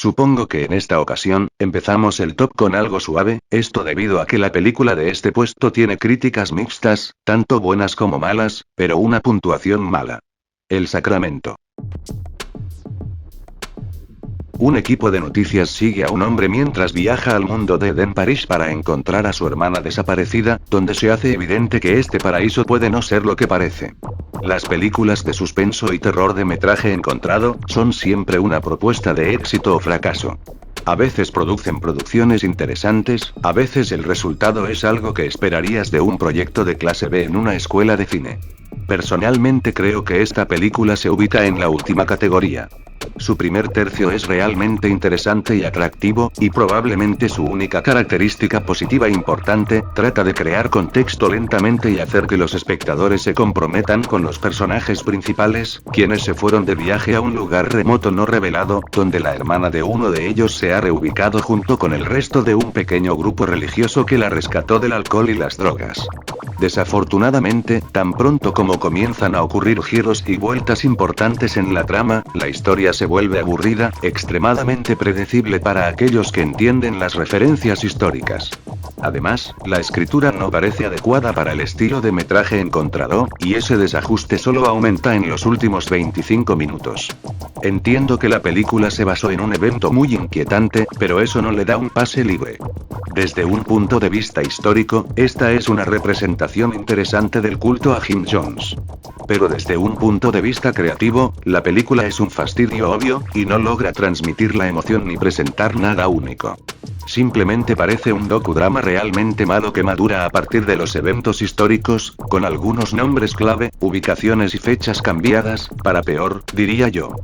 Supongo que en esta ocasión, empezamos el top con algo suave, esto debido a que la película de este puesto tiene críticas mixtas, tanto buenas como malas, pero una puntuación mala. El Sacramento. Un equipo de noticias sigue a un hombre mientras viaja al mundo de Eden Parish para encontrar a su hermana desaparecida, donde se hace evidente que este paraíso puede no ser lo que parece. Las películas de suspenso y terror de metraje encontrado son siempre una propuesta de éxito o fracaso. A veces producen producciones interesantes, a veces el resultado es algo que esperarías de un proyecto de clase B en una escuela de cine. Personalmente creo que esta película se ubica en la última categoría. Su primer tercio es realmente interesante y atractivo, y probablemente su única característica positiva importante, trata de crear contexto lentamente y hacer que los espectadores se comprometan con los personajes principales, quienes se fueron de viaje a un lugar remoto no revelado, donde la hermana de uno de ellos se ha reubicado junto con el resto de un pequeño grupo religioso que la rescató del alcohol y las drogas. Desafortunadamente, tan pronto como comienzan a ocurrir giros y vueltas importantes en la trama, la historia se vuelve aburrida, extremadamente predecible para aquellos que entienden las referencias históricas. Además, la escritura no parece adecuada para el estilo de metraje encontrado, y ese desajuste solo aumenta en los últimos 25 minutos. Entiendo que la película se basó en un evento muy inquietante, pero eso no le da un pase libre. Desde un punto de vista histórico, esta es una representación interesante del culto a Jim Jones. Pero desde un punto de vista creativo, la película es un fastidio obvio, y no logra transmitir la emoción ni presentar nada único. Simplemente parece un docudrama realmente malo que madura a partir de los eventos históricos, con algunos nombres clave, ubicaciones y fechas cambiadas, para peor, diría yo.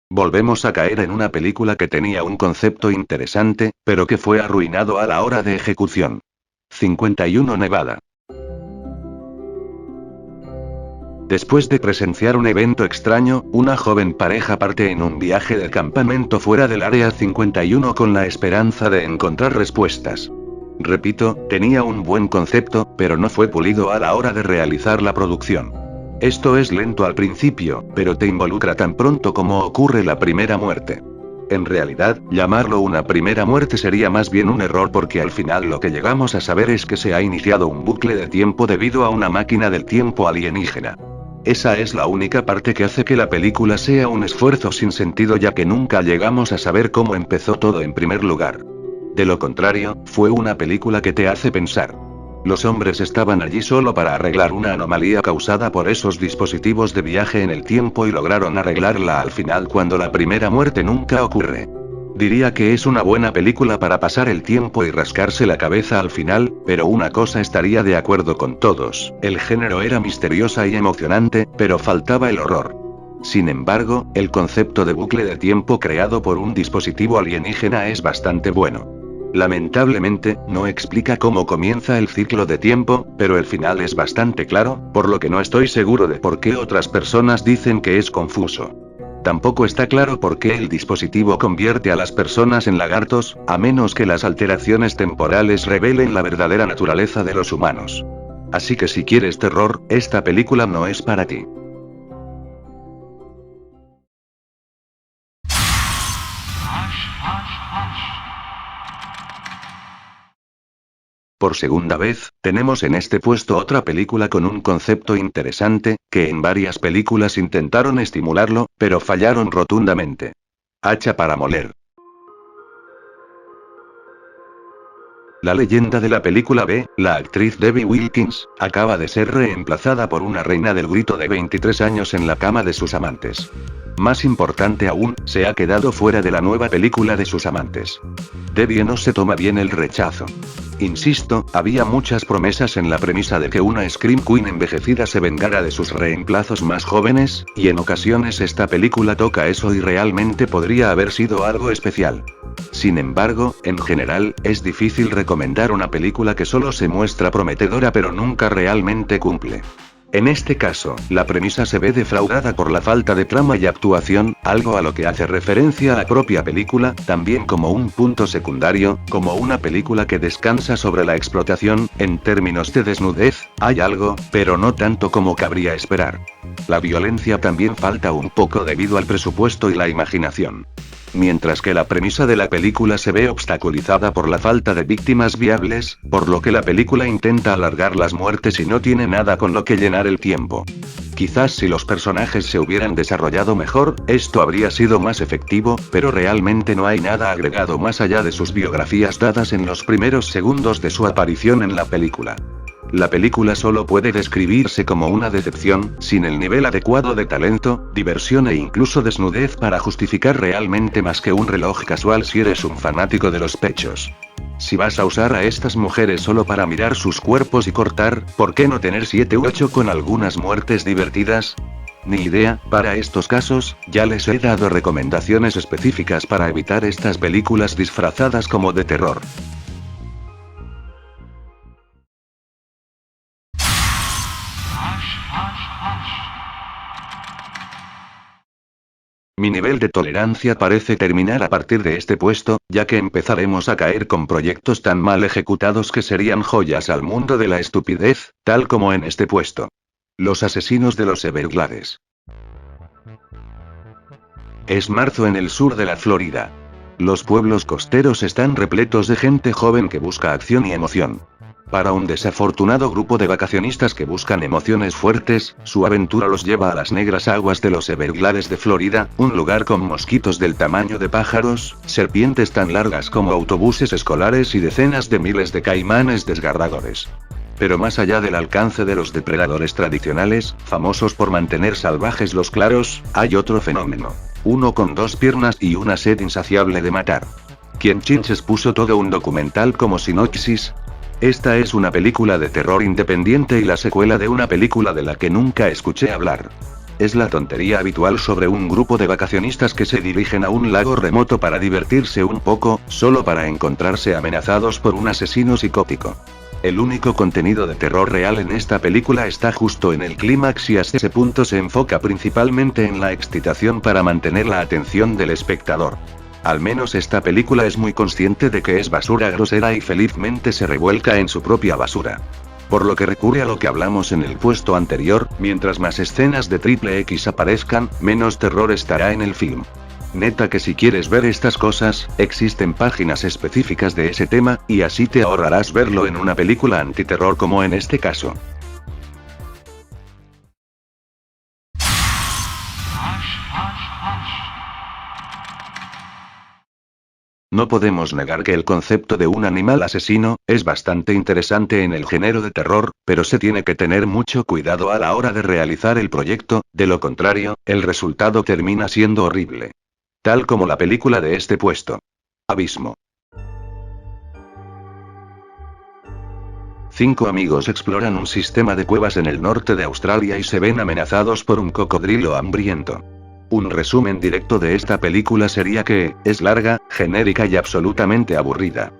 Volvemos a caer en una película que tenía un concepto interesante, pero que fue arruinado a la hora de ejecución. 51 Nevada. Después de presenciar un evento extraño, una joven pareja parte en un viaje de campamento fuera del Área 51 con la esperanza de encontrar respuestas. Repito, tenía un buen concepto, pero no fue pulido a la hora de realizar la producción. Esto es lento al principio, pero te involucra tan pronto como ocurre la primera muerte. En realidad, llamarlo una primera muerte sería más bien un error porque al final lo que llegamos a saber es que se ha iniciado un bucle de tiempo debido a una máquina del tiempo alienígena. Esa es la única parte que hace que la película sea un esfuerzo sin sentido ya que nunca llegamos a saber cómo empezó todo en primer lugar. De lo contrario, fue una película que te hace pensar. Los hombres estaban allí solo para arreglar una anomalía causada por esos dispositivos de viaje en el tiempo y lograron arreglarla al final cuando la primera muerte nunca ocurre. Diría que es una buena película para pasar el tiempo y rascarse la cabeza al final, pero una cosa estaría de acuerdo con todos, el género era misteriosa y emocionante, pero faltaba el horror. Sin embargo, el concepto de bucle de tiempo creado por un dispositivo alienígena es bastante bueno. Lamentablemente, no explica cómo comienza el ciclo de tiempo, pero el final es bastante claro, por lo que no estoy seguro de por qué otras personas dicen que es confuso. Tampoco está claro por qué el dispositivo convierte a las personas en lagartos, a menos que las alteraciones temporales revelen la verdadera naturaleza de los humanos. Así que si quieres terror, esta película no es para ti. Por segunda vez, tenemos en este puesto otra película con un concepto interesante, que en varias películas intentaron estimularlo, pero fallaron rotundamente. Hacha para moler. La leyenda de la película B, la actriz Debbie Wilkins, acaba de ser reemplazada por una reina del grito de 23 años en la cama de sus amantes. Más importante aún, se ha quedado fuera de la nueva película de sus amantes. Debbie no se toma bien el rechazo. Insisto, había muchas promesas en la premisa de que una Scream Queen envejecida se vengara de sus reemplazos más jóvenes, y en ocasiones esta película toca eso y realmente podría haber sido algo especial. Sin embargo, en general, es difícil recomendar una película que solo se muestra prometedora pero nunca realmente cumple. En este caso, la premisa se ve defraudada por la falta de trama y actuación, algo a lo que hace referencia la propia película, también como un punto secundario, como una película que descansa sobre la explotación, en términos de desnudez, hay algo, pero no tanto como cabría esperar. La violencia también falta un poco debido al presupuesto y la imaginación. Mientras que la premisa de la película se ve obstaculizada por la falta de víctimas viables, por lo que la película intenta alargar las muertes y no tiene nada con lo que llenar el tiempo. Quizás si los personajes se hubieran desarrollado mejor, esto habría sido más efectivo, pero realmente no hay nada agregado más allá de sus biografías dadas en los primeros segundos de su aparición en la película. La película solo puede describirse como una decepción, sin el nivel adecuado de talento, diversión e incluso desnudez para justificar realmente más que un reloj casual si eres un fanático de los pechos. Si vas a usar a estas mujeres solo para mirar sus cuerpos y cortar, ¿por qué no tener 7 u 8 con algunas muertes divertidas? Ni idea, para estos casos, ya les he dado recomendaciones específicas para evitar estas películas disfrazadas como de terror. Mi nivel de tolerancia parece terminar a partir de este puesto, ya que empezaremos a caer con proyectos tan mal ejecutados que serían joyas al mundo de la estupidez, tal como en este puesto. Los asesinos de los Everglades. Es marzo en el sur de la Florida. Los pueblos costeros están repletos de gente joven que busca acción y emoción. Para un desafortunado grupo de vacacionistas que buscan emociones fuertes, su aventura los lleva a las negras aguas de los Everglades de Florida, un lugar con mosquitos del tamaño de pájaros, serpientes tan largas como autobuses escolares y decenas de miles de caimanes desgarradores. Pero más allá del alcance de los depredadores tradicionales, famosos por mantener salvajes los claros, hay otro fenómeno. Uno con 2 piernas y una sed insaciable de matar. ¿Quién chinches puso todo un documental como sinopsis? Esta es una película de terror independiente y la secuela de una película de la que nunca escuché hablar. Es la tontería habitual sobre un grupo de vacacionistas que se dirigen a un lago remoto para divertirse un poco, solo para encontrarse amenazados por un asesino psicótico. El único contenido de terror real en esta película está justo en el clímax y hasta ese punto se enfoca principalmente en la excitación para mantener la atención del espectador. Al menos esta película es muy consciente de que es basura grosera y felizmente se revuelca en su propia basura. Por lo que recurre a lo que hablamos en el puesto anterior, mientras más escenas de triple X aparezcan, menos terror estará en el film. Neta que si quieres ver estas cosas, existen páginas específicas de ese tema, y así te ahorrarás verlo en una película antiterror como en este caso. No podemos negar que el concepto de un animal asesino es bastante interesante en el género de terror, pero se tiene que tener mucho cuidado a la hora de realizar el proyecto, de lo contrario, el resultado termina siendo horrible. Tal como la película de este puesto. Abismo. 5 amigos exploran un sistema de cuevas en el norte de Australia y se ven amenazados por un cocodrilo hambriento. Un resumen directo de esta película sería que, es larga, genérica y absolutamente aburrida.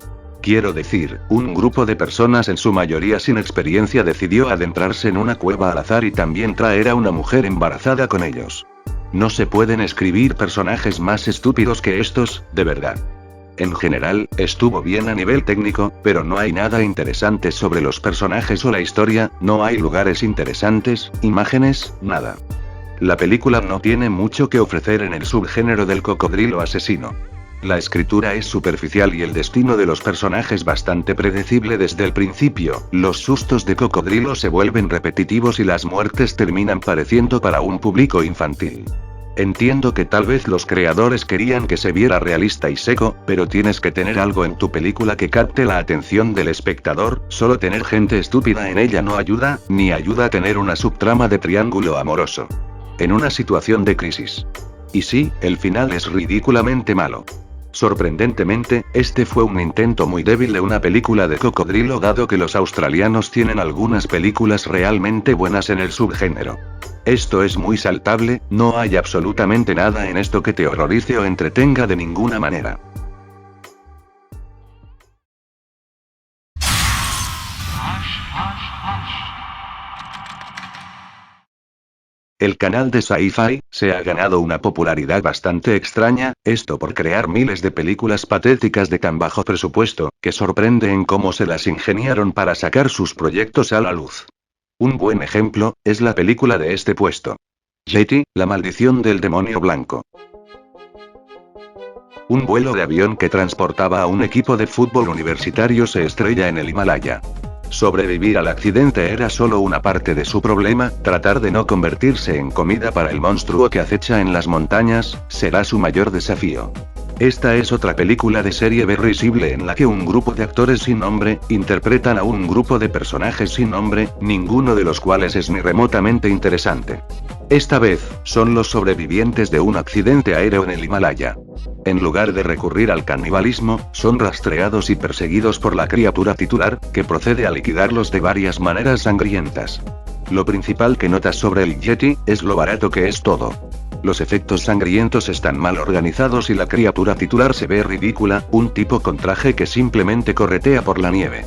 Quiero decir, un grupo de personas en su mayoría sin experiencia decidió adentrarse en una cueva al azar y también traer a una mujer embarazada con ellos. No se pueden escribir personajes más estúpidos que estos, de verdad. En general, estuvo bien a nivel técnico, pero no hay nada interesante sobre los personajes o la historia, no hay lugares interesantes, imágenes, nada. La película no tiene mucho que ofrecer en el subgénero del cocodrilo asesino. La escritura es superficial y el destino de los personajes bastante predecible desde el principio, los sustos de cocodrilo se vuelven repetitivos y las muertes terminan pareciendo para un público infantil. Entiendo que tal vez los creadores querían que se viera realista y seco, pero tienes que tener algo en tu película que capte la atención del espectador, solo tener gente estúpida en ella no ayuda, ni ayuda a tener una subtrama de triángulo amoroso. En una situación de crisis. Y sí, el final es ridículamente malo. Sorprendentemente, este fue un intento muy débil de una película de cocodrilo dado que los australianos tienen algunas películas realmente buenas en el subgénero. Esto es muy saltable, no hay absolutamente nada en esto que te horrorice o entretenga de ninguna manera. el canal de Sci-Fi, se ha ganado una popularidad bastante extraña, esto por crear miles de películas patéticas de tan bajo presupuesto, que sorprende en cómo se las ingeniaron para sacar sus proyectos a la luz. Un buen ejemplo, es la película de este puesto. Yeti, la maldición del demonio blanco. Un vuelo de avión que transportaba a un equipo de fútbol universitario se estrella en el Himalaya. Sobrevivir al accidente era solo una parte de su problema, tratar de no convertirse en comida para el monstruo que acecha en las montañas, será su mayor desafío. Esta es otra película de serie B risible en la que un grupo de actores sin nombre, interpretan a un grupo de personajes sin nombre, ninguno de los cuales es ni remotamente interesante. Esta vez, son los sobrevivientes de un accidente aéreo en el Himalaya. En lugar de recurrir al canibalismo, son rastreados y perseguidos por la criatura titular, que procede a liquidarlos de varias maneras sangrientas. Lo principal que notas sobre el Yeti, es lo barato que es todo. Los efectos sangrientos están mal organizados y la criatura titular se ve ridícula, un tipo con traje que simplemente corretea por la nieve.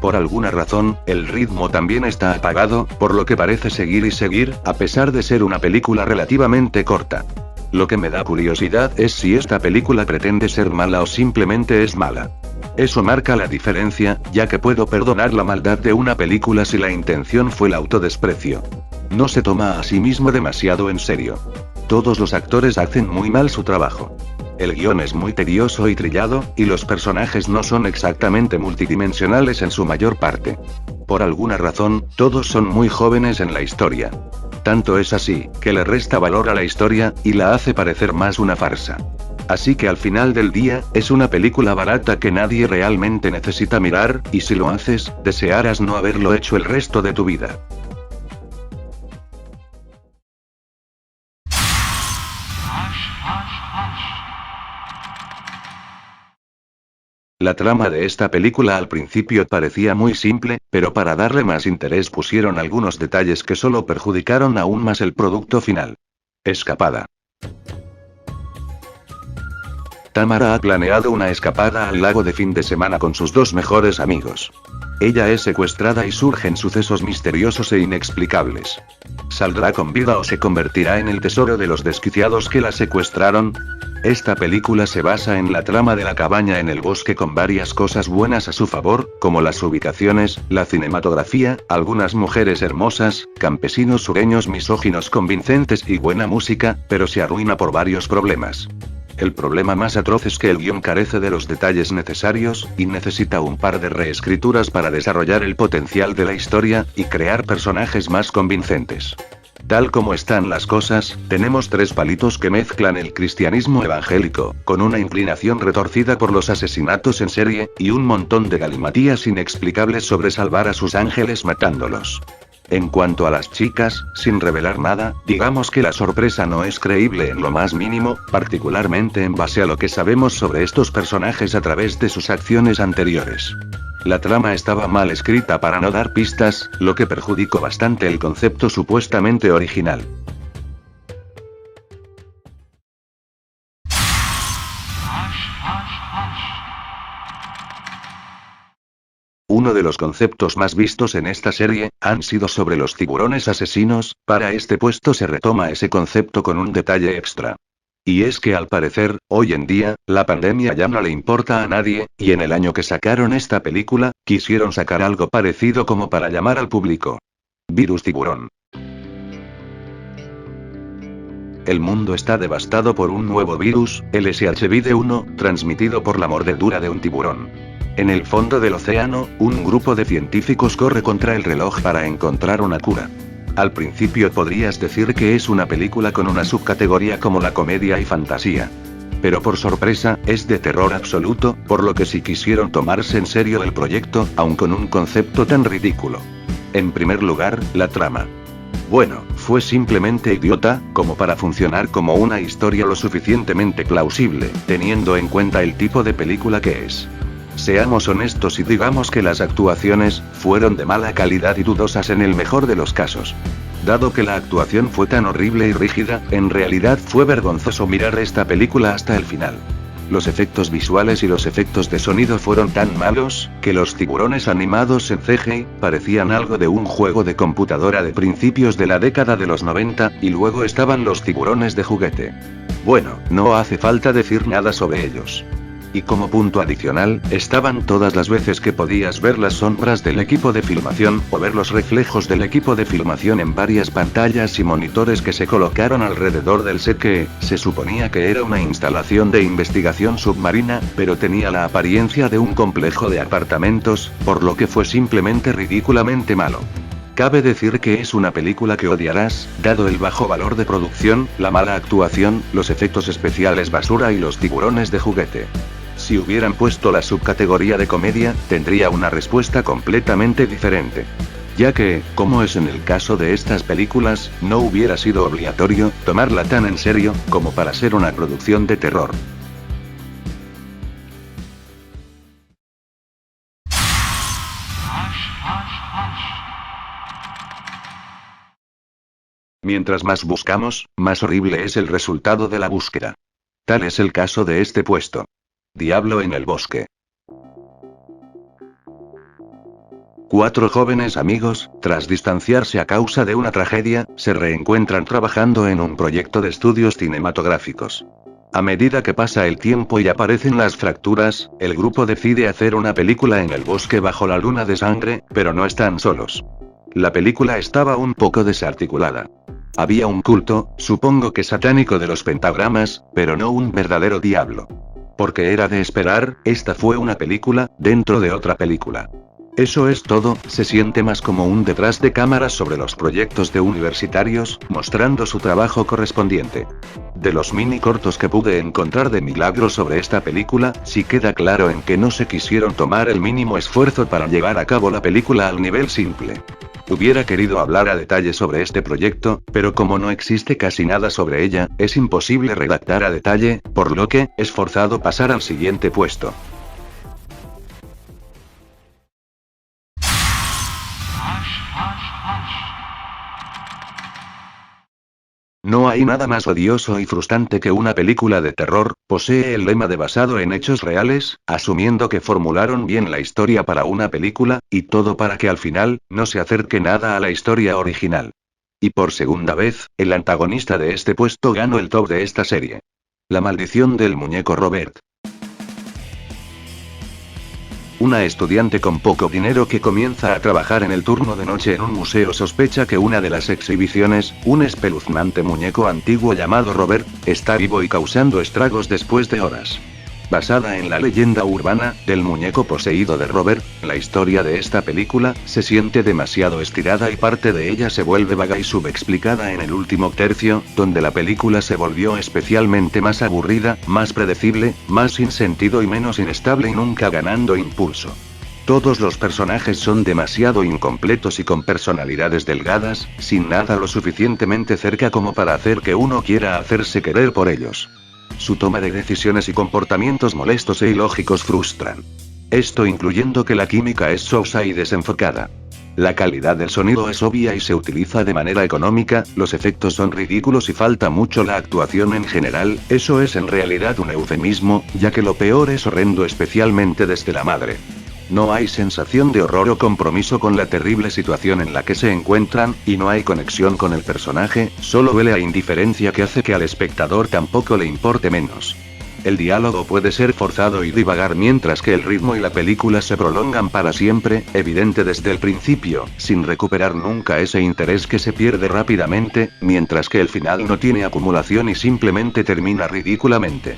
Por alguna razón, el ritmo también está apagado, por lo que parece seguir y seguir, a pesar de ser una película relativamente corta. Lo que me da curiosidad es si esta película pretende ser mala o simplemente es mala. Eso marca la diferencia, ya que puedo perdonar la maldad de una película si la intención fue el autodesprecio. No se toma a sí mismo demasiado en serio. Todos los actores hacen muy mal su trabajo. El guión es muy tedioso y trillado, y los personajes no son exactamente multidimensionales en su mayor parte. Por alguna razón, todos son muy jóvenes en la historia. Tanto es así, que le resta valor a la historia, y la hace parecer más una farsa. Así que al final del día, es una película barata que nadie realmente necesita mirar, y si lo haces, desearás no haberlo hecho el resto de tu vida. La trama de esta película al principio parecía muy simple, pero para darle más interés pusieron algunos detalles que solo perjudicaron aún más el producto final. Escapada. Tamara ha planeado una escapada al lago de fin de semana con sus dos mejores amigos. Ella es secuestrada y surgen sucesos misteriosos e inexplicables. ¿Saldrá con vida o se convertirá en el tesoro de los desquiciados que la secuestraron? Esta película se basa en la trama de la cabaña en el bosque con varias cosas buenas a su favor, como las ubicaciones, la cinematografía, algunas mujeres hermosas, campesinos sureños misóginos convincentes y buena música, pero se arruina por varios problemas. El problema más atroz es que el guión carece de los detalles necesarios, y necesita un par de reescrituras para desarrollar el potencial de la historia, y crear personajes más convincentes. Tal como están las cosas, tenemos tres palitos que mezclan el cristianismo evangélico, con una inclinación retorcida por los asesinatos en serie, y un montón de galimatías inexplicables sobre salvar a sus ángeles matándolos. En cuanto a las chicas, sin revelar nada, digamos que la sorpresa no es creíble en lo más mínimo, particularmente en base a lo que sabemos sobre estos personajes a través de sus acciones anteriores. La trama estaba mal escrita para no dar pistas, lo que perjudicó bastante el concepto supuestamente original. Uno de los conceptos más vistos en esta serie, han sido sobre los tiburones asesinos. Para este puesto se retoma ese concepto con un detalle extra. Y es que al parecer, hoy en día, la pandemia ya no le importa a nadie, y en el año que sacaron esta película, quisieron sacar algo parecido como para llamar al público. Virus tiburón. El mundo está devastado por un nuevo virus, el SHVD1, transmitido por la mordedura de un tiburón. En el fondo del océano, un grupo de científicos corre contra el reloj para encontrar una cura. Al principio podrías decir que es una película con una subcategoría como la comedia y fantasía. Pero por sorpresa, es de terror absoluto, por lo que sí quisieron tomarse en serio el proyecto, aun con un concepto tan ridículo. En primer lugar, la trama. Bueno, fue simplemente idiota, como para funcionar como una historia lo suficientemente plausible, teniendo en cuenta el tipo de película que es. Seamos honestos y digamos que las actuaciones fueron de mala calidad y dudosas en el mejor de los casos. Dado que la actuación fue tan horrible y rígida, en realidad fue vergonzoso mirar esta película hasta el final. los efectos visuales y los efectos de sonido fueron tan malos, que los tiburones animados en CGI, parecían algo de un juego de computadora de principios de la década de los 90, y luego estaban los tiburones de juguete. Bueno, no hace falta decir nada sobre ellos. Y como punto adicional, estaban todas las veces que podías ver las sombras del equipo de filmación, o ver los reflejos del equipo de filmación en varias pantallas y monitores que se colocaron alrededor del set que, se suponía que era una instalación de investigación submarina, pero tenía la apariencia de un complejo de apartamentos, por lo que fue simplemente ridículamente malo. Cabe decir que es una película que odiarás, dado el bajo valor de producción, la mala actuación, los efectos especiales basura y los tiburones de juguete. Si hubieran puesto la subcategoría de comedia, tendría una respuesta completamente diferente. Ya que, como es en el caso de estas películas, no hubiera sido obligatorio tomarla tan en serio como para ser una producción de terror. Mientras más buscamos, más horrible es el resultado de la búsqueda. Tal es el caso de este puesto. Diablo en el bosque. 4 jóvenes amigos, tras distanciarse a causa de una tragedia, se reencuentran trabajando en un proyecto de estudios cinematográficos. A medida que pasa el tiempo y aparecen las fracturas, el grupo decide hacer una película en el bosque bajo la luna de sangre, pero no están solos. La película estaba un poco desarticulada. Había un culto, supongo que satánico de los pentagramas, pero no un verdadero diablo. Porque era de esperar, esta fue una película, dentro de otra película. Eso es todo, se siente más como un detrás de cámaras sobre los proyectos de universitarios, mostrando su trabajo correspondiente. De los mini cortos que pude encontrar de milagro sobre esta película, sí queda claro en que no se quisieron tomar el mínimo esfuerzo para llevar a cabo la película al nivel simple. Hubiera querido hablar a detalle sobre este proyecto, pero como no existe casi nada sobre ella, es imposible redactar a detalle, por lo que, es forzado pasar al siguiente puesto. No hay nada más odioso y frustrante que una película de terror, posee el lema de basado en hechos reales, asumiendo que formularon bien la historia para una película, y todo para que al final, no se acerque nada a la historia original. Y por segunda vez, el antagonista de este puesto ganó el top de esta serie. La maldición del muñeco Robert. Una estudiante con poco dinero que comienza a trabajar en el turno de noche en un museo sospecha que una de las exhibiciones, un espeluznante muñeco antiguo llamado Robert, está vivo y causando estragos después de horas. Basada en la leyenda urbana del muñeco poseído de Robert, la historia de esta película se siente demasiado estirada y parte de ella se vuelve vaga y subexplicada en el último tercio, donde la película se volvió especialmente más aburrida, más predecible, más sin sentido y menos inestable y nunca ganando impulso. Todos los personajes son demasiado incompletos y con personalidades delgadas, sin nada lo suficientemente cerca como para hacer que uno quiera hacerse querer por ellos. Su toma de decisiones y comportamientos molestos e ilógicos frustran. Esto incluyendo que la química es sosa y desenfocada. La calidad del sonido es obvia y se utiliza de manera económica, los efectos son ridículos y falta mucho la actuación en general, eso es en realidad un eufemismo, ya que lo peor es horrendo especialmente desde la madre. No hay sensación de horror o compromiso con la terrible situación en la que se encuentran, y no hay conexión con el personaje, solo huele a indiferencia que hace que al espectador tampoco le importe menos. El diálogo puede ser forzado y divagar mientras que el ritmo y la película se prolongan para siempre, evidente desde el principio, sin recuperar nunca ese interés que se pierde rápidamente, mientras que el final no tiene acumulación y simplemente termina ridículamente.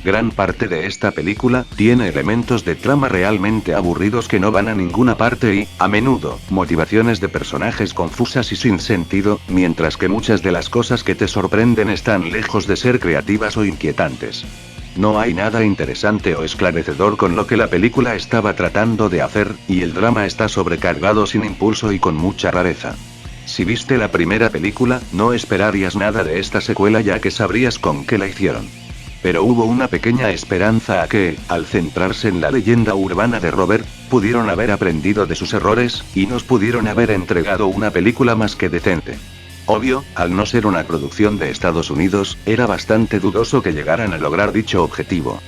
Gran parte de esta película tiene elementos de trama realmente aburridos que no van a ninguna parte y, a menudo, motivaciones de personajes confusas y sin sentido, mientras que muchas de las cosas que te sorprenden están lejos de ser creativas o inquietantes. No hay nada interesante o esclarecedor con lo que la película estaba tratando de hacer, y el drama está sobrecargado sin impulso y con mucha rareza. Si viste la primera película, no esperarías nada de esta secuela ya que sabrías con qué la hicieron. Pero hubo una pequeña esperanza a que, al centrarse en la leyenda urbana de Robert, pudieron haber aprendido de sus errores, y nos pudieron haber entregado una película más que decente. Obvio, al no ser una producción de Estados Unidos, era bastante dudoso que llegaran a lograr dicho objetivo.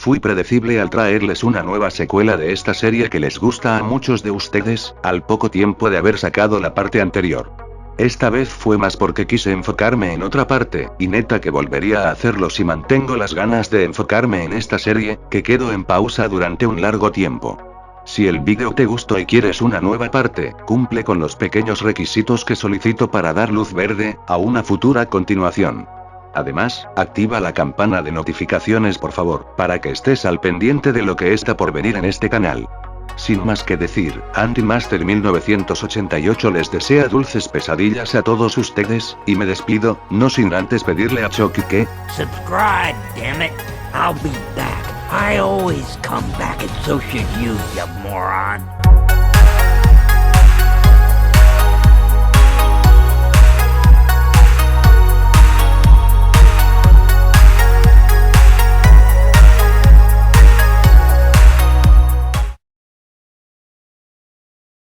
Fui predecible al traerles una nueva secuela de esta serie que les gusta a muchos de ustedes, al poco tiempo de haber sacado la parte anterior. Esta vez fue más porque quise enfocarme en otra parte, y neta que volvería a hacerlo si mantengo las ganas de enfocarme en esta serie, que quedó en pausa durante un largo tiempo. Si el vídeo te gustó y quieres una nueva parte, cumple con los pequeños requisitos que solicito para dar luz verde a una futura continuación. Además, activa la campana de notificaciones por favor, para que estés al pendiente de lo que está por venir en este canal. Sin más que decir, Antimaster 1988 les desea dulces pesadillas a todos ustedes, y me despido, no sin antes pedirle a Chucky que... Subscribe, damn it. I'll be back. I always come back and so should you, you moron.